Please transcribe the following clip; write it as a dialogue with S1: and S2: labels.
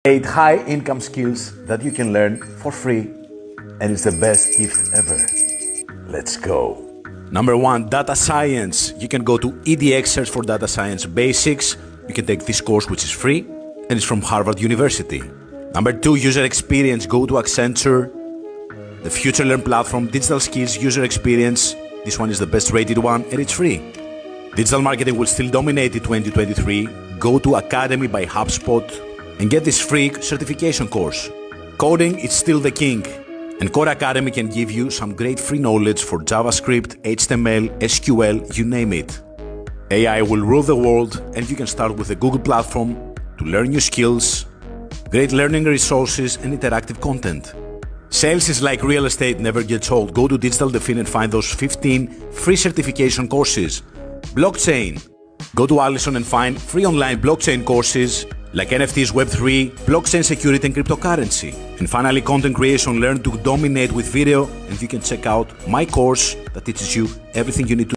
S1: 8 high-income skills that you can learn for free, and it's the best gift ever. Let's go.
S2: Number 1, data science. You can go to EDX, search for data science basics. You can take this course, which is free, and it's from Harvard University. Number 2, user experience. Go to Accenture, the Future Learn platform, digital skills, user experience. This one is the best rated one, and it's free. Digital marketing will still dominate in 2023. Go to Academy by HubSpot and get this free certification course. Coding is still the king, and Code Academy can give you some great free knowledge for JavaScript, HTML, SQL, you name it. AI will rule the world, and you can start with the Google platform to learn new skills, great learning resources, and interactive content. Sales is like real estate, never gets old. Go to Digital Defin and find those 15 free certification courses. Blockchain. Go to Allison and find free online blockchain courses like NFTs, Web3, blockchain security, and cryptocurrency. And finally, content creation. Learn to dominate with video, and you can check out my course that teaches you everything you need to